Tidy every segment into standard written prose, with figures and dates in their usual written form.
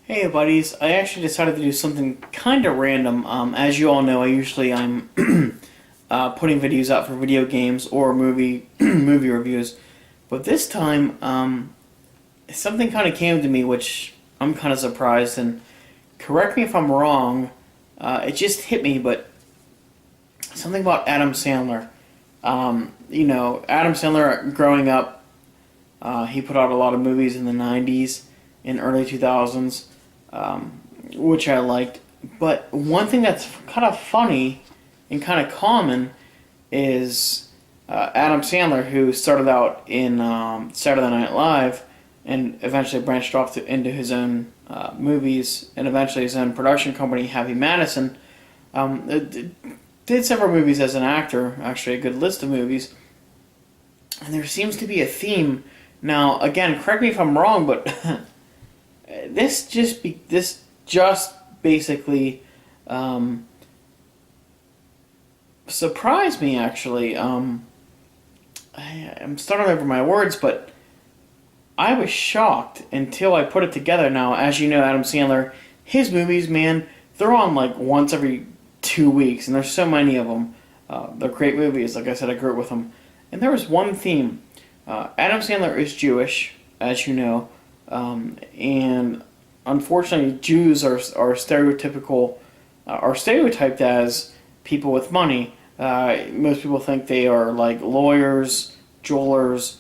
Hey buddies, I actually decided to do something kind of random. As you all know, I'm putting videos out for video games or movie movie reviews, but this time something kind of came to me which I'm kind of surprised. And correct me if I'm wrong. It just hit me, but something about Adam Sandler. Adam Sandler growing up, he put out a lot of movies in the '90s and early 2000s. Which I liked. But one thing that's kind of funny and kind of common is Adam Sandler, who started out in Saturday Night Live and eventually branched off into his own movies and eventually his own production company, Happy Madison. Did several movies as an actor, actually a good list of movies. And there seems to be a theme. Now, again, correct me if I'm wrong, but this just basically surprised me. Actually, I'm starting over my words, but I was shocked until I put it together. Now, as you know, Adam Sandler, his movies, man, they're on like once every 2 weeks, and there's so many of them. They're great movies. Like I said, I grew up with them, and there was one theme. Adam Sandler is Jewish, as you know. And unfortunately, Jews are stereotypical, are stereotyped as people with money. Most people think they are like lawyers, jewelers,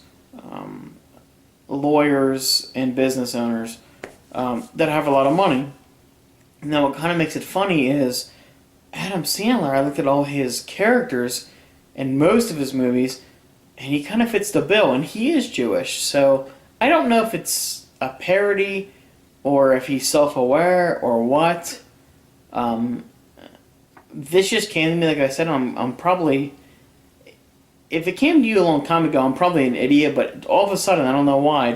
lawyers, and business owners that have a lot of money. Now, what kind of makes it funny is Adam Sandler. I looked at all his characters in most of his movies, and he kind of fits the bill, and he is Jewish. So I don't know if it's a parody or if he's self-aware or what. This just came to me. Like I said, I'm probably, if it came to you a long time ago, I'm probably an idiot, but all of a sudden, I don't know why, I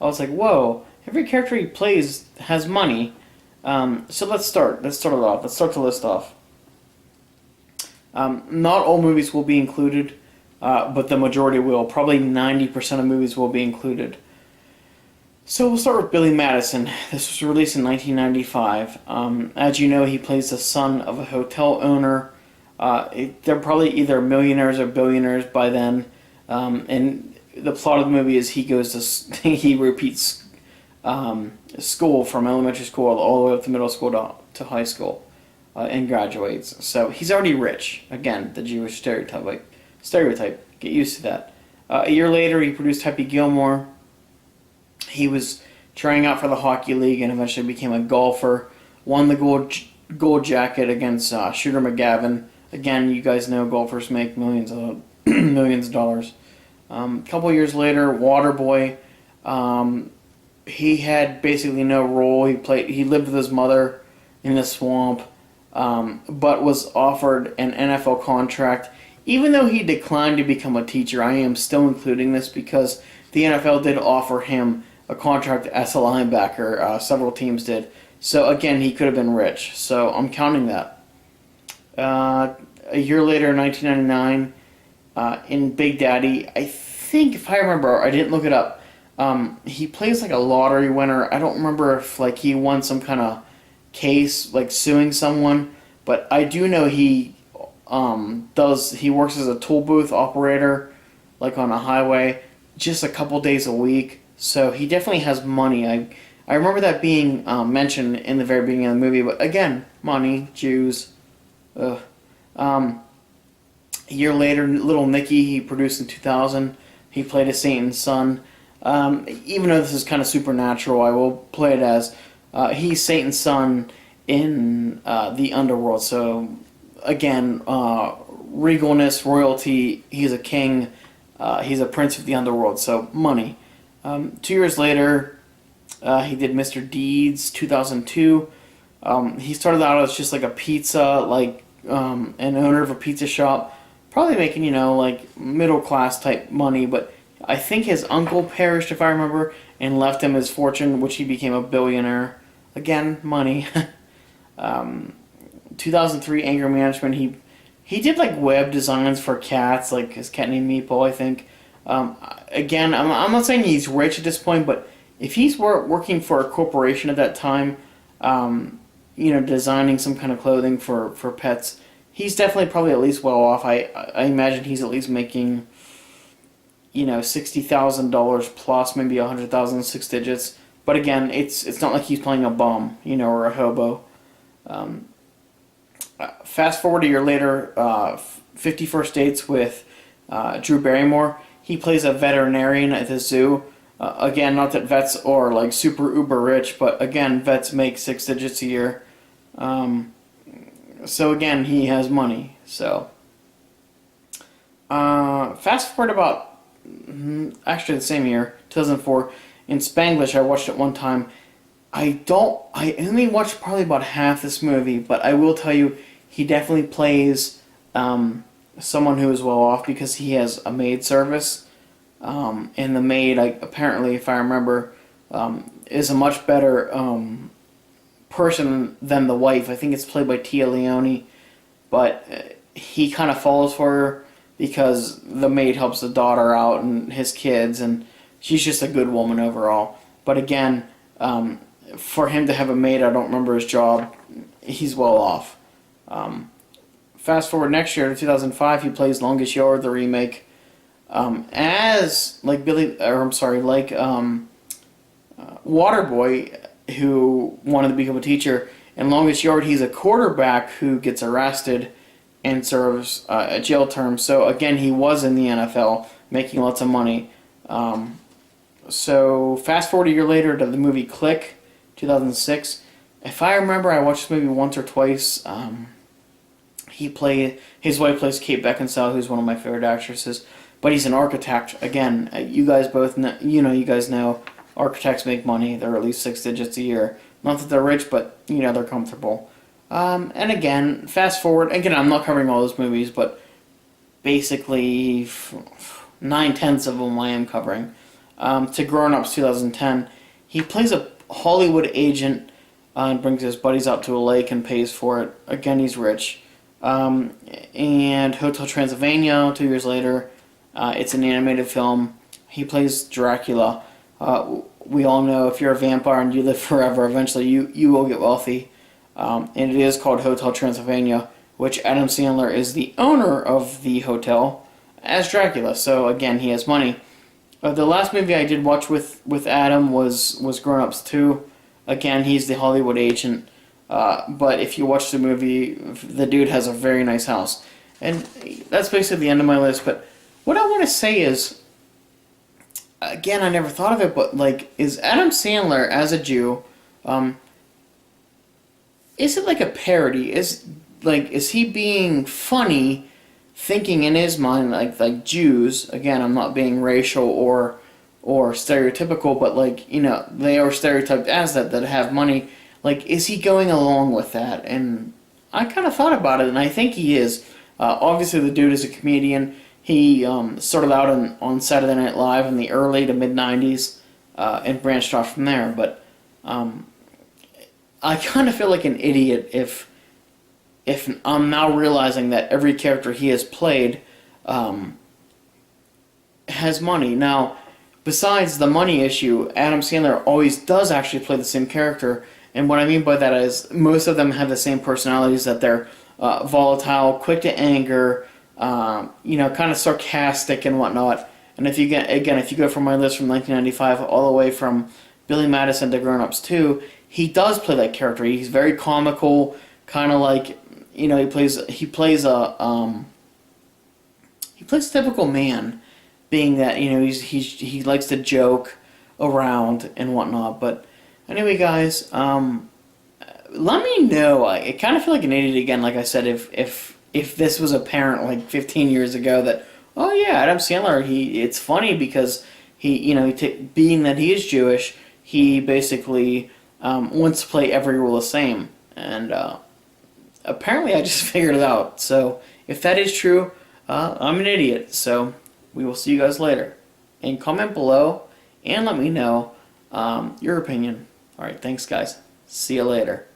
was like, whoa, every character he plays has money. So let's start it off. Let's start the list off. Not all movies will be included, but the majority will. Probably 90% of movies will be included. So we'll start with Billy Madison. This was released in 1995. As you know, he plays the son of a hotel owner. They're probably either millionaires or billionaires by then. And the plot of the movie is he repeats school from elementary school all the way up to middle school to high school and graduates. So he's already rich. Again, the Jewish stereotype. Get used to that. A year later, he produced Happy Gilmore. He was trying out for the hockey league and eventually became a golfer. Won the gold jacket against Shooter McGavin. Again, you guys know golfers make millions of dollars. A couple years later, Waterboy. He had basically no role. He lived with his mother in the swamp, but was offered an NFL contract. Even though he declined to become a teacher, I am still including this because the NFL did offer him a contract as a linebacker. Several teams did. So again, he could have been rich. So I'm counting that. A year later, in 1999, in Big Daddy, I think, if I remember, I didn't look it up. He plays like a lottery winner. I don't remember if like he won some kind of case, like suing someone. But I do know he works as a toll booth operator, like on a highway, just a couple days a week. So he definitely has money. I remember that being mentioned in the very beginning of the movie. But again, money, Jews. Ugh. A year later, Little Nicky, he produced in 2000. He played a Satan's son. Even though this is kind of supernatural, I will play it as he's Satan's son in the underworld. So again, regalness, royalty. He's a king. He's a prince of the underworld. So money. 2 years later, he did Mr. Deeds, 2002. He started out as just like a pizza, like an owner of a pizza shop, probably making, like middle class type money, but I think his uncle perished, if I remember, and left him his fortune, which he became a billionaire. Again, money. 2003, Anger Management. He did like web designs for cats, like his cat named Meeple, I think. Again, I'm not saying he's rich at this point, but if he's working for a corporation at that time, designing some kind of clothing for pets, he's definitely probably at least well off. I imagine he's at least making, $60,000 plus, maybe 100,000, 6 digits. But again, it's not like he's playing a bum, or a hobo. Fast forward a year later, 50 First Dates with Drew Barrymore. He plays a veterinarian at the zoo. Again, not that vets are like super uber rich, but again, vets make 6 digits a year. So again, he has money. So fast forward about actually the same year, 2004, in Spanglish. I watched it one time. I only watched probably about half this movie, but I will tell you, he definitely plays someone who is well off because he has a maid service. And the maid, apparently, if I remember, is a much better person than the wife. I think it's played by Tia Leone, but he kind of falls for her because the maid helps the daughter out and his kids, and she's just a good woman overall. But again, for him to have a maid, I don't remember his job, he's well off. Fast forward next year to 2005, he plays Longest Yard, the remake. As like Waterboy, who wanted to become a teacher. In Longest Yard, he's a quarterback who gets arrested and serves a jail term. So again, he was in the NFL, making lots of money. So fast forward a year later to the movie Click, 2006. If I remember, I watched this movie once or twice. His wife plays Kate Beckinsale, who's one of my favorite actresses. But he's an architect. Again, you guys both know, you guys know architects make money. They're at least 6 digits a year. Not that they're rich, but they're comfortable. And again, fast forward. Again, I'm not covering all those movies, but basically 9/10 of them I am covering. To Grown Ups, 2010, he plays a Hollywood agent and brings his buddies out to a lake and pays for it. Again, he's rich. And Hotel Transylvania, 2 years later. It's an animated film. He plays Dracula. We all know if you're a vampire and you live forever, eventually you will get wealthy. And it is called Hotel Transylvania, which Adam Sandler is the owner of the hotel as Dracula. So again, he has money. The last movie I did watch with Adam was Grown Ups 2. Again, he's the Hollywood agent. But if you watch the movie, the dude has a very nice house. And that's basically the end of my list. But what I want to say is, again, I never thought of it, but is Adam Sandler as a Jew, is it like a parody? Is he being funny, thinking in his mind like Jews? Again, I'm not being racial or stereotypical, but they are stereotyped as that have money. Is he going along with that? And I kind of thought about it, and I think he is. Obviously, the dude is a comedian. He started out on Saturday Night Live in the early to mid-'90s and branched off from there. But I kind of feel like an idiot if I'm now realizing that every character he has played has money. Now, besides the money issue, Adam Sandler always does actually play the same character. And what I mean by that is most of them have the same personalities, that they're volatile, quick to anger, kind of sarcastic and whatnot. And if you go from my list from 1995 all the way from Billy Madison to Grown Ups 2, he does play that character. He's very comical, kind of he plays a typical man, being that he likes to joke around and whatnot. But anyway, guys, let me know. I kind of feel like an idiot again, like I said, if this was apparent 15 years ago that, oh yeah, Adam Sandler, it's funny because being that he is Jewish, he basically wants to play every role the same. And apparently I just figured it out. So if that is true, I'm an idiot. So we will see you guys later. And comment below and let me know your opinion. Alright, thanks guys. See you later.